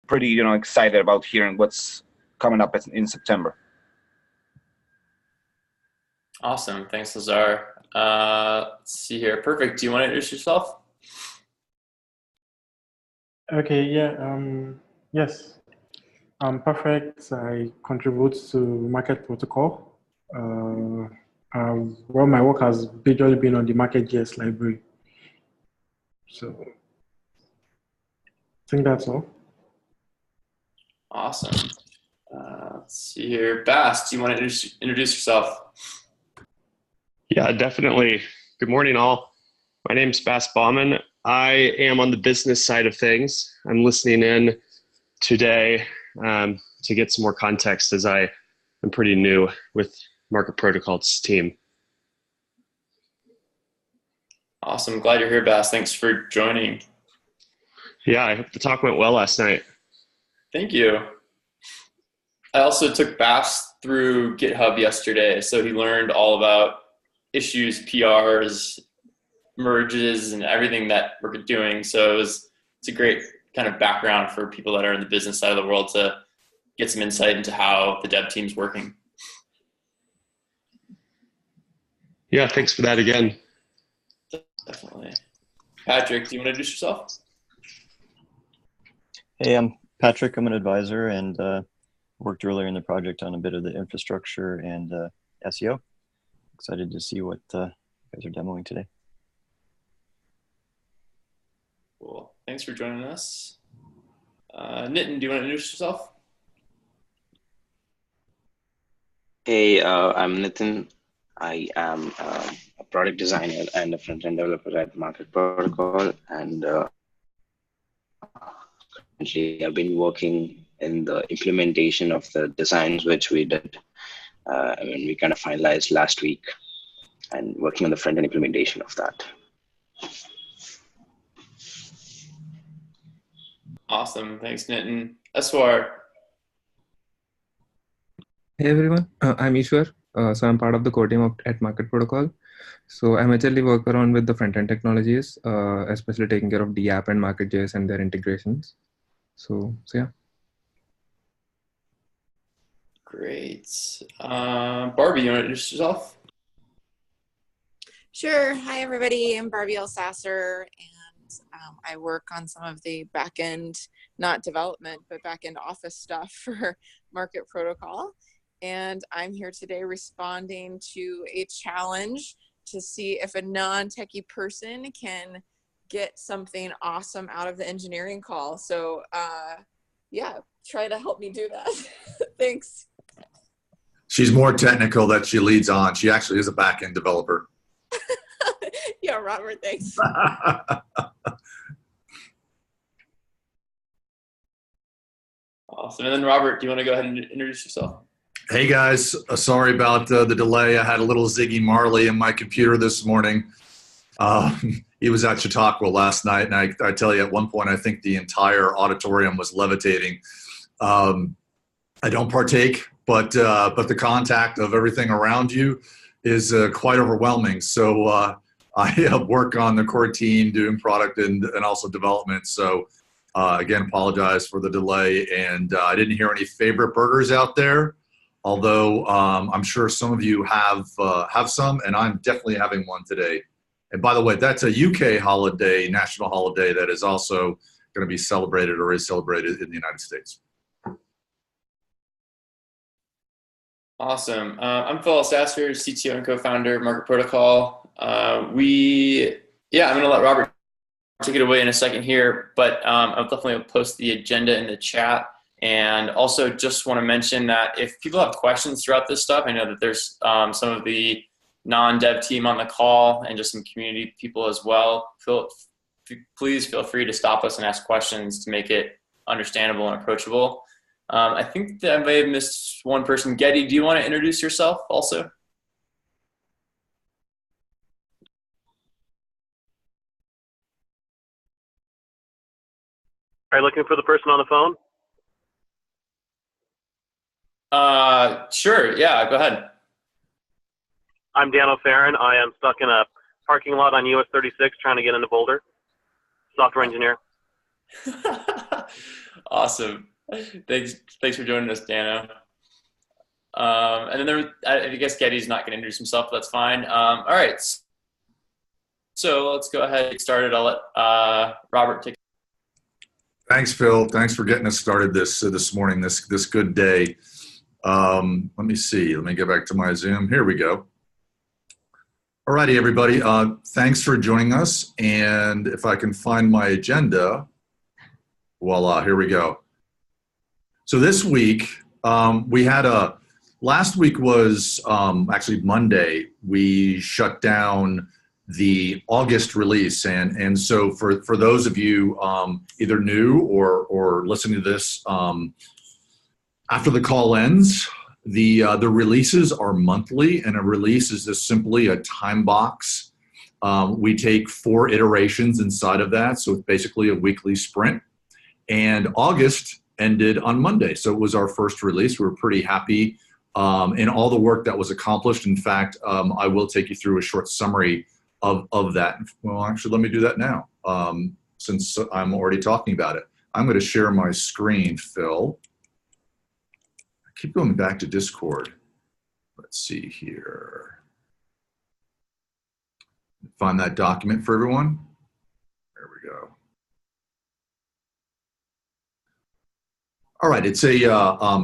pretty excited about hearing what's coming up in September. Awesome. Thanks, Lazar. Let's see here. Perfect. Do you want to introduce yourself? Okay, yeah, yes. Perfect. I contribute to Market Protocol. Well, my work has usually been on the Market.js library. So I think that's all. Awesome. Let's see here. Bass, do you want to introduce yourself? Yeah, definitely. Good morning, all. My name's Bass Bauman. I am on the business side of things. I'm listening in today to get some more context as I am pretty new with Market Protocol's team. Awesome. Glad you're here, Bass. Thanks for joining. Yeah, I hope the talk went well last night. Thank you. I also took Bass through GitHub yesterday, so he learned all about issues, PRs, merges, and everything that we're doing. So it's a great kind of background for people that are in the business side of the world to get some insight into how the dev team's working. Yeah, thanks for that again. Definitely. Patrick, do you want to introduce yourself? Hey, I'm Patrick. I'm an advisor and worked earlier in the project on a bit of the infrastructure and SEO. Excited to see what you guys are demoing today. Cool. Thanks for joining us. Nitin, do you want to introduce yourself? Hey, I'm Nitin. I am a product designer and a front-end developer at Market Protocol, and currently I've been working in the implementation of the designs which we did when we kind of finalized last week, and working on the front-end implementation of that. Awesome. Thanks, Nitin. Eswar. Hey everyone, I'm Ishwar. So I'm part of the core team at Market Protocol. So I majorly work around with the front-end technologies, especially taking care of DApp and Market.js and their integrations. So yeah. Great. Barbie, you want to introduce yourself? Sure. Hi, everybody. I'm Barbie Elsasser, and I work on some of the back-end, not development, but back-end office stuff for Market Protocol. And I'm here today responding to a challenge to see if a non-techie person can get something awesome out of the engineering call. So yeah, try to help me do that. Thanks. She's more technical that she leads on. She actually is a back-end developer. Yeah, Robert, thanks. Awesome. And then Robert, do you want to go ahead and introduce yourself? Hey guys, sorry about the delay. I had a little Ziggy Marley in my computer this morning. He was at Chautauqua last night, and I tell you, at one point, I think the entire auditorium was levitating. I don't partake, but the contact of everything around you is quite overwhelming. So I work on the core team doing product and also development. So again, apologize for the delay, and I didn't hear any favorite burgers out there. Although I'm sure some of you have some, and I'm definitely having one today. And by the way, that's a UK holiday, national holiday, that is also going to be celebrated or is celebrated in the United States. Awesome. I'm Phil Elsasser, CTO and co-founder of Market Protocol. I'm going to let Robert take it away in a second here, but I'll definitely post the agenda in the chat. And also just want to mention that if people have questions throughout this stuff, I know that there's some of the non-dev team on the call and just some community people as well. Please feel free to stop us and ask questions to make it understandable and approachable. I think that I may have missed one person. Getty, do you want to introduce yourself also? Are you looking for the person on the phone? Sure. Yeah, go ahead. I'm Dan O'Farron. I am stuck in a parking lot on US 36 trying to get into Boulder. Software engineer. Awesome. Thanks for joining us, Dano. And then I guess Getty's not going to introduce himself, but that's fine. All right. So let's go ahead and get started. I'll let Robert take. Thanks, Phil. Thanks for getting us started this morning, this good day. Let me see. Let me get back to my Zoom. Here we go. All righty, everybody. Thanks for joining us. And if I can find my agenda, voila, here we go. So this week, we had last week was actually Monday, we shut down the August release. And so for those of you either new or listening to this after the call ends, the releases are monthly, and a release is just simply a time box. We take 4 iterations inside of that, so it's basically a weekly sprint. And August ended on Monday, so it was our first release. We were pretty happy in all the work that was accomplished. In fact, I will take you through a short summary of that. Well, actually, let me do that now, since I'm already talking about it. I'm going to share my screen, Phil. I keep going back to Discord. Let's see here. Find that document for everyone. There we go. All right, it's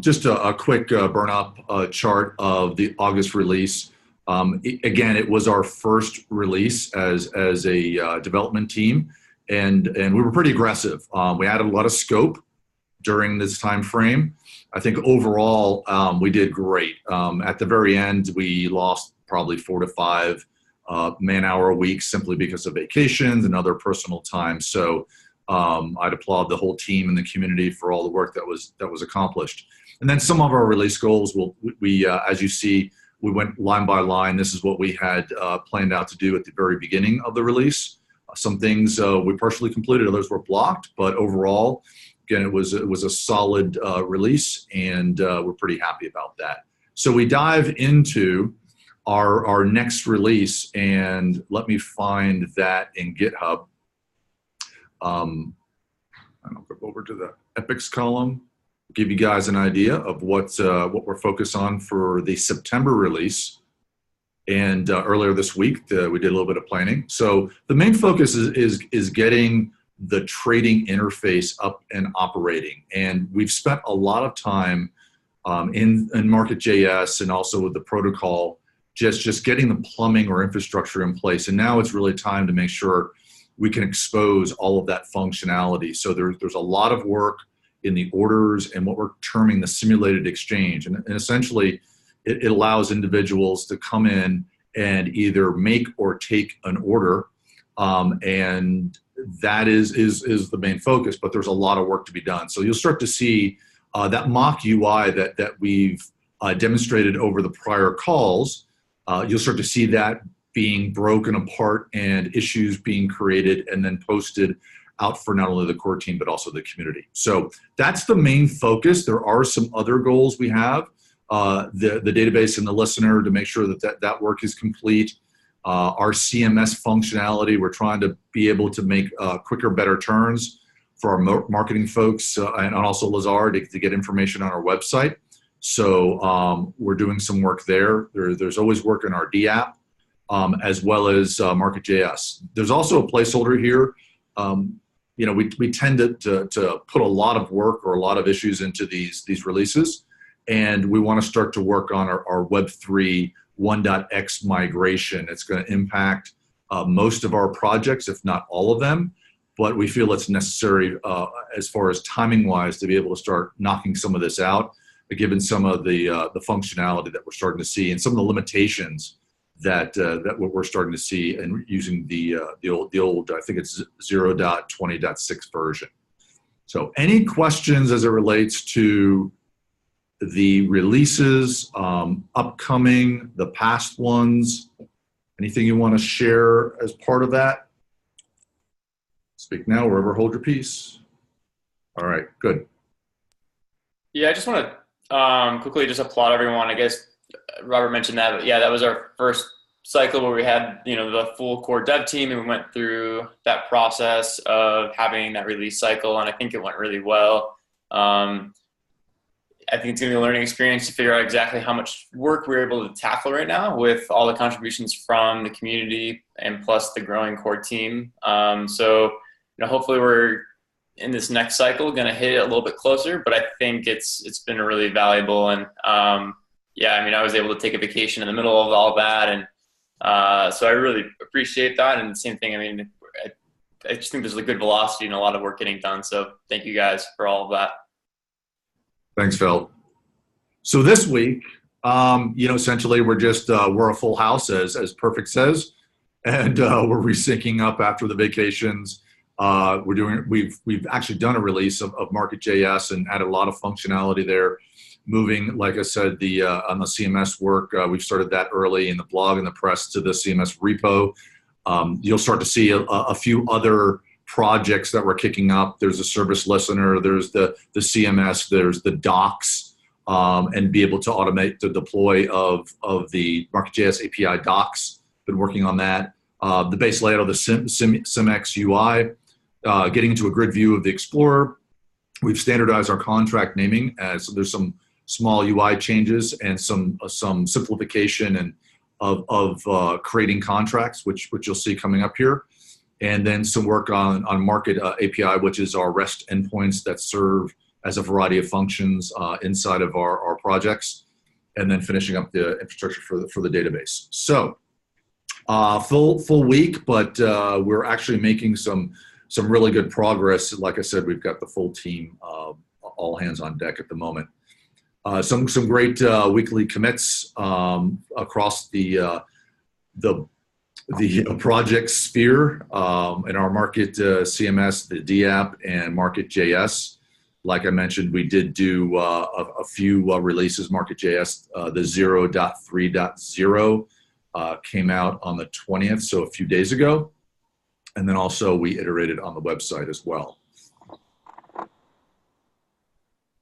just a quick burn-up chart of the August release. Again, it was our first release as a development team, and we were pretty aggressive. We added a lot of scope during this time frame. I think overall we did great. At the very end, we lost probably 4 to 5 man-hour a week simply because of vacations and other personal time. So I'd applaud the whole team and the community for all the work that was accomplished. And then some of our release goals, we as you see, we went line by line. This is what we had planned out to do at the very beginning of the release. Some things we partially completed, others were blocked, but overall, again, it was a solid release, and we're pretty happy about that. So we dive into our next release, and let me find that in GitHub. And I'll go over to the epics column, give you guys an idea of what we're focused on for the September release. And earlier this week, we did a little bit of planning. So the main focus is getting the trading interface up and operating. And we've spent a lot of time in Market.js and also with the protocol, just getting the plumbing or infrastructure in place. And now it's really time to make sure we can expose all of that functionality. So there's a lot of work in the orders and what we're terming the simulated exchange. And essentially, it allows individuals to come in and either make or take an order. And that is the main focus, but there's a lot of work to be done. So you'll start to see that mock UI that we've demonstrated over the prior calls. You'll start to see that being broken apart and issues being created and then posted out for not only the core team, but also the community. So that's the main focus. There are some other goals we have. The database and the listener to make sure that work is complete. Our CMS functionality, we're trying to be able to make quicker, better turns for our marketing folks and also Lazar to get information on our website. So we're doing some work there. There's always work in our D app as well as Market.js. There's also a placeholder here. We tend to put a lot of work or a lot of issues into these releases, and we want to start to work on our Web3 1.x migration. It's going to impact most of our projects, if not all of them, but we feel it's necessary as far as timing-wise to be able to start knocking some of this out, given some of the functionality that we're starting to see and some of the limitations that we're starting to see and using the old I think it's 0.20.6 version. So any questions as it relates to the releases, upcoming, the past ones, anything you want to share as part of that? Speak now or ever hold your peace. All right, good. Yeah, I just want to quickly just applaud everyone. I guess Robert mentioned that, but yeah, that was our first cycle where we had, the full core dev team, and we went through that process of having that release cycle, and I think it went really well. I think it's going to be a learning experience to figure out exactly how much work we're able to tackle right now with all the contributions from the community and plus the growing core team. So, hopefully we're in this next cycle going to hit it a little bit closer, but I think it's been really valuable. And I was able to take a vacation in the middle of all that. And so I really appreciate that. And the same thing, I just think there's a good velocity and a lot of work getting done. So thank you guys for all of that. Thanks, Phil. So this week, essentially we're a full house, as Perfect says, and we're resyncing up after the vacations. We've actually done a release of Market.js and added a lot of functionality there. Moving, like I said, on the CMS work, we've started that early in the blog and the press to the CMS repo. You'll start to see a few other projects that we're kicking up. There's a service listener, there's the CMS, there's the docs, and be able to automate the deploy of the Market.js API docs. Been working on that. The base layout of the SimX UI, getting into a grid view of the Explorer. We've standardized our contract naming, so there's some small UI changes and some simplification and of creating contracts, which you'll see coming up here. And then some work on Market API, which is our REST endpoints that serve as a variety of functions inside of our projects, and then finishing up the infrastructure for the database. So full week, but we're actually making some really good progress. Like I said, we've got the full team, all hands on deck at the moment. Some great weekly commits across the project sphere in our Market CMS, the DApp, and Market.js. Like I mentioned, we did do a few releases. Market.js, the 0.3.0 came out on the 20th, so a few days ago. And then also we iterated on the website as well.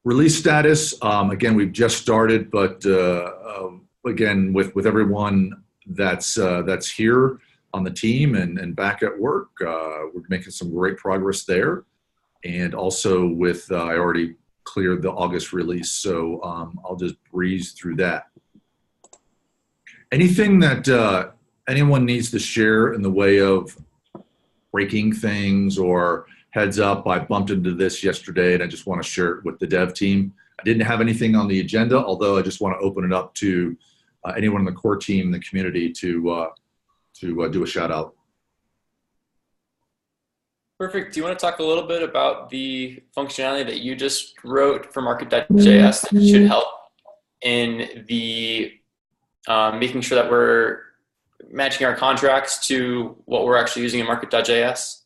Release status, again, we've just started, but again, with everyone that's here on the team and back at work, we're making some great progress there. And also with, I already cleared the August release, so I'll just breeze through that. Anything that anyone needs to share in the way of breaking things or heads up, I bumped into this yesterday and I just want to share it with the dev team. I didn't have anything on the agenda, although I just want to open it up to anyone in the core team, the community, to do a shout out. Perfect. Do you want to talk a little bit about the functionality that you just wrote for Market.js that should help in the making sure that we're matching our contracts to what we're actually using in Market.js?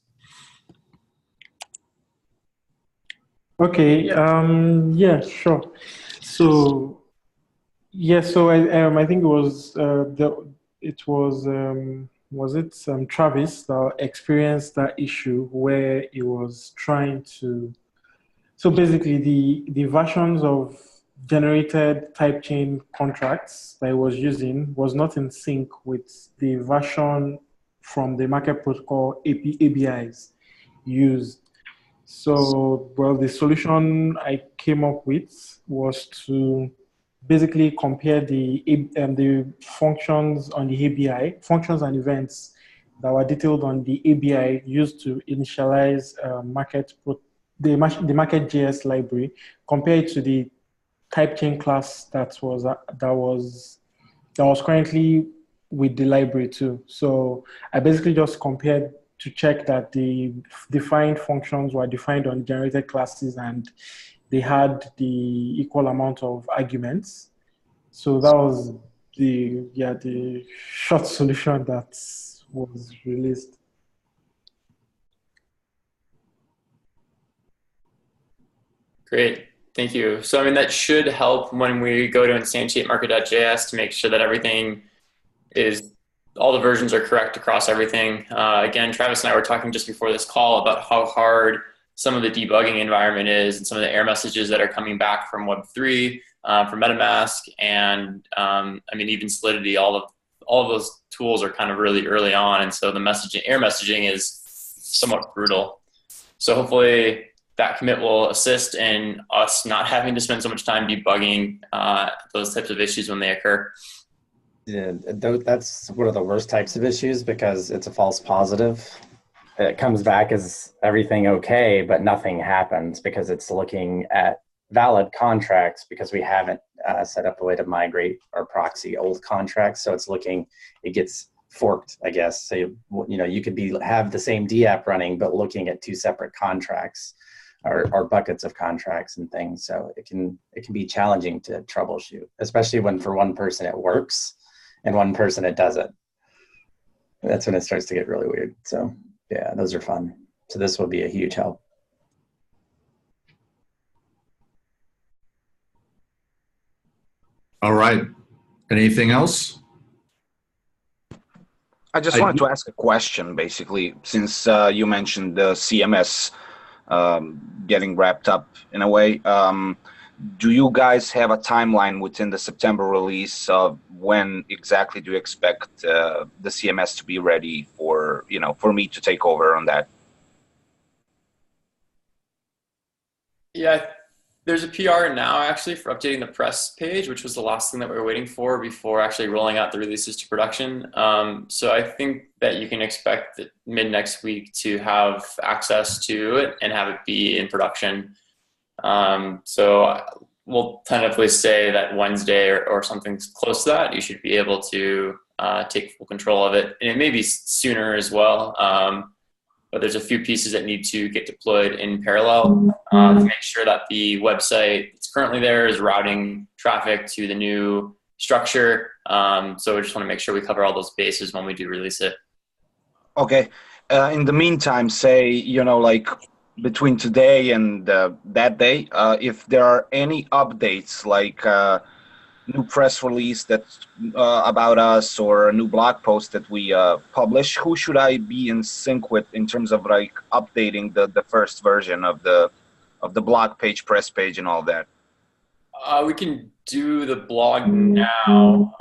Okay. Yeah, sure. So I think it was Travis that experienced that issue where he was trying to. So basically, the versions of generated type chain contracts that he was using was not in sync with the version from the Market Protocol ABIs used. So, well, the solution I came up with was to basically compare the functions on the ABI, functions and events that were detailed on the ABI used to initialize the Market.js library, compared to the type chain class that was currently with the library too. So I basically just compared to check that the defined functions were defined on generated classes and they had the equal amount of arguments. So that was the short solution that was released. Great. Thank you. So, that should help when we go to instantiate Market.js to make sure that all the versions are correct across everything. Again, Travis and I were talking just before this call about how hard some of the debugging environment is and some of the error messages that are coming back from Web3, from MetaMask, and even Solidity. All of those tools are kind of really early on, and so the error messaging is somewhat brutal. So hopefully that commit will assist in us not having to spend so much time debugging those types of issues when they occur. Yeah, that's one of the worst types of issues because it's a false positive. It comes back as everything okay, but nothing happens because it's looking at valid contracts because we haven't set up a way to migrate or proxy old contracts. So it's looking, it gets forked, I guess. So, you could have the same DApp running, but looking at two separate contracts or buckets of contracts and things. So it can be challenging to troubleshoot, especially when for one person it works and one person it doesn't. That's when it starts to get really weird. So yeah, those are fun. So this will be a huge help. All right. Anything else? I just wanted to ask a question, basically, since you mentioned the CMS getting wrapped up in a way. Do you guys have a timeline within the September release of when exactly do you expect the CMS to be ready for me to take over on that? Yeah, there's a PR now actually for updating the press page, which was the last thing that we were waiting for before actually rolling out the releases to production. So I think that you can expect that mid next week to have access to it and have it be in production. So we'll tentatively say that Wednesday or something close to that, you should be able to take full control of it. And it may be sooner as well. But there's a few pieces that need to get deployed in parallel to make sure that the website that's currently there is routing traffic to the new structure. So we just want to make sure we cover all those bases when we do release it. Okay. In the meantime, say, like between today and that day, if there are any updates, like new press release that's about us or a new blog post that we publish, who should I be in sync with in terms of like updating the first version of the blog page, press page, and all that? We can do the blog now.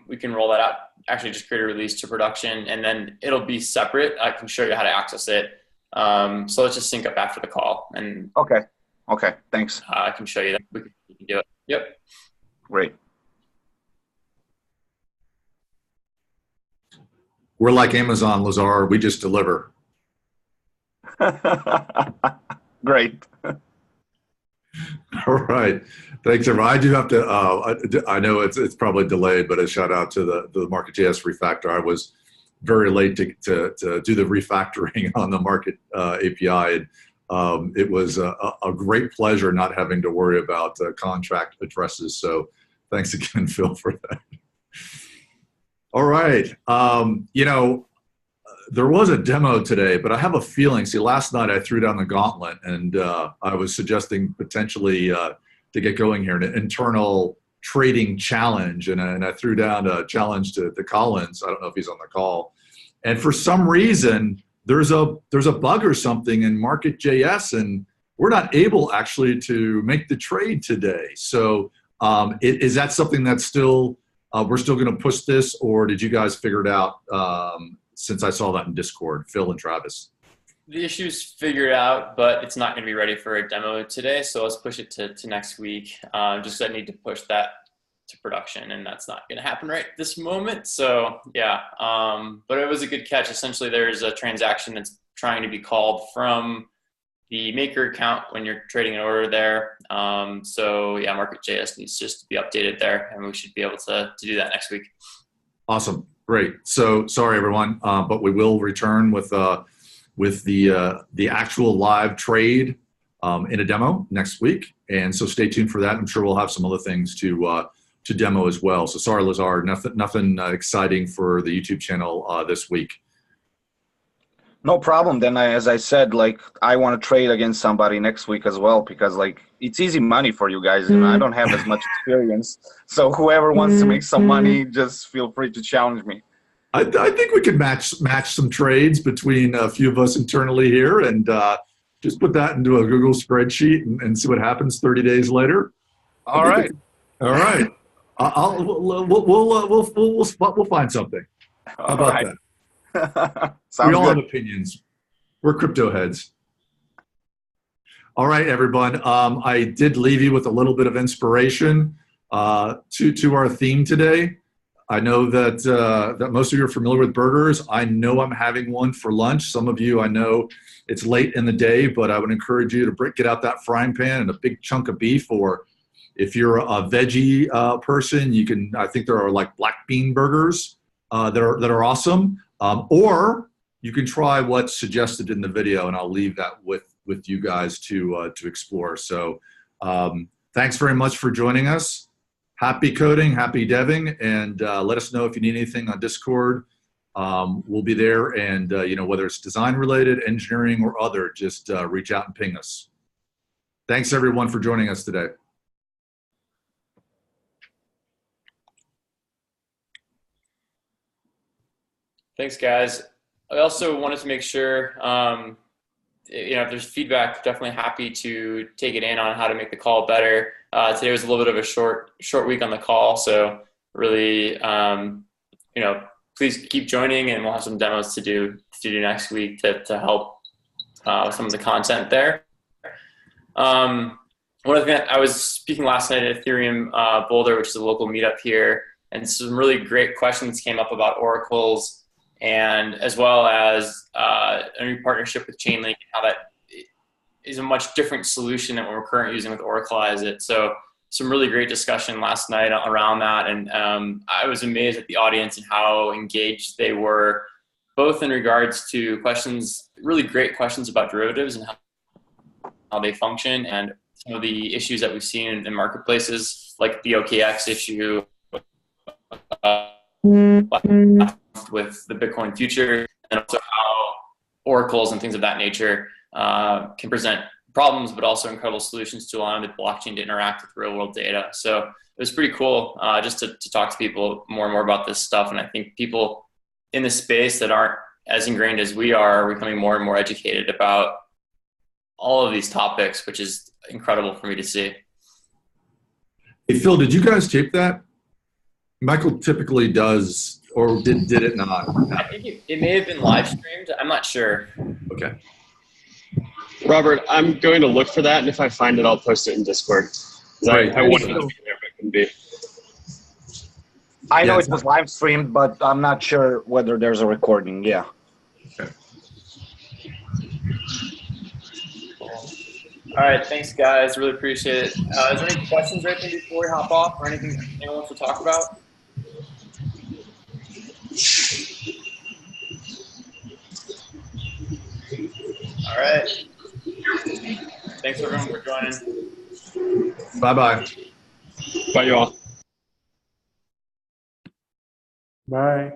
We can roll that out. Actually, just create a release to production, and then it'll be separate. I can show you how to access it. So let's just sync up after the call. And okay, thanks. I can show you that. We can do it. Yep. Great. We're like Amazon, Lazar. We just deliver. Great. All right. Thanks, everyone. I do have to, I know it's probably delayed, but a shout out to the Market.js refactor. I was very late to do the refactoring on the Market API. And it was a great pleasure not having to worry about contract addresses. So thanks again, Phil, for that. All right. There was a demo today, but I have a feeling, see, last night I threw down the gauntlet and I was suggesting potentially to get going here, an internal trading challenge. And I threw down a challenge to Collins. I don't know if he's on the call. And for some reason, there's a bug or something in Market.js, and we're not able actually to make the trade today. So is that something that's still, we're still going to push this, or did you guys figure it out since I saw that in Discord, Phil and Travis? The issue's figured out, but it's not going to be ready for a demo today. So let's push it to next week. Just I need to push that to production, and that's not going to happen right this moment. So yeah, but it was a good catch. Essentially, there's a transaction that's trying to be called from the maker account when you're trading an order there. So yeah, Market.js needs just to be updated there, and we should be able to do that next week. Awesome, great. So sorry everyone, but we will return with the actual live trade in a demo next week, and so stay tuned for that. I'm sure we'll have some other things to demo as well. So sorry, Lazar, nothing exciting for the YouTube channel this week. No problem. Then, as I said, like I want to trade against somebody next week as well, because like it's easy money for you guys, and I don't have as much experience. So whoever wants to make some money, just feel free to challenge me. I think we could match some trades between a few of us internally here, and just put that into a Google spreadsheet and see what happens 30 days later. All right. All right. We'll find something. How about that? Sounds we all good. have opinions. We're crypto heads. All right, everyone. I did leave you with a little bit of inspiration to our theme today. I know that most of you are familiar with burgers. I know I'm having one for lunch. Some of you, I know it's late in the day, but I would encourage you to get out that frying pan and a big chunk of beef. Or if you're a veggie person, you can. I think there are like black bean burgers that are awesome. Or you can try what's suggested in the video, and I'll leave that with you guys to explore. So thanks very much for joining us. Happy coding, happy deving, and let us know if you need anything on Discord. We'll be there, and whether it's design related, engineering, or other, just reach out and ping us. Thanks everyone for joining us today. Thanks, guys. I also wanted to make sure, if there's feedback, definitely happy to take it in on how to make the call better. Today was a little bit of a short week on the call, so really, please keep joining, and we'll have some demos to do next week to help some of the content there. One of the things, I was speaking last night at Ethereum Boulder, which is a local meetup here, and some really great questions came up about oracles, and as well as a new partnership with Chainlink, and how that is a much different solution than what we're currently using with Oracleize it. So some really great discussion last night around that, and I was amazed at the audience and how engaged they were, both in regards to questions, really great questions about derivatives and how they function, and some of the issues that we've seen in marketplaces, like the OKX issue, with the Bitcoin future, and also how oracles and things of that nature can present problems, but also incredible solutions to allowing the blockchain to interact with real world data. So it was pretty cool just to talk to people more and more about this stuff. And I think people in the space that aren't as ingrained as we are becoming more and more educated about all of these topics, which is incredible for me to see. Hey, Phil, did you guys tape that? Michael typically does, or did it not? I think it may have been live streamed. I'm not sure. Okay. Robert, I'm going to look for that, and if I find it, I'll post it in Discord. I wanted to be there, but it couldn't be. I know it was live streamed, but I'm not sure whether there's a recording. Yeah. Okay. All right, thanks, guys. Really appreciate it. Is there any questions or anything before we hop off, or anything anyone wants to talk about? All right. Thanks, everyone, for joining. Bye-bye. Bye, you all. Bye.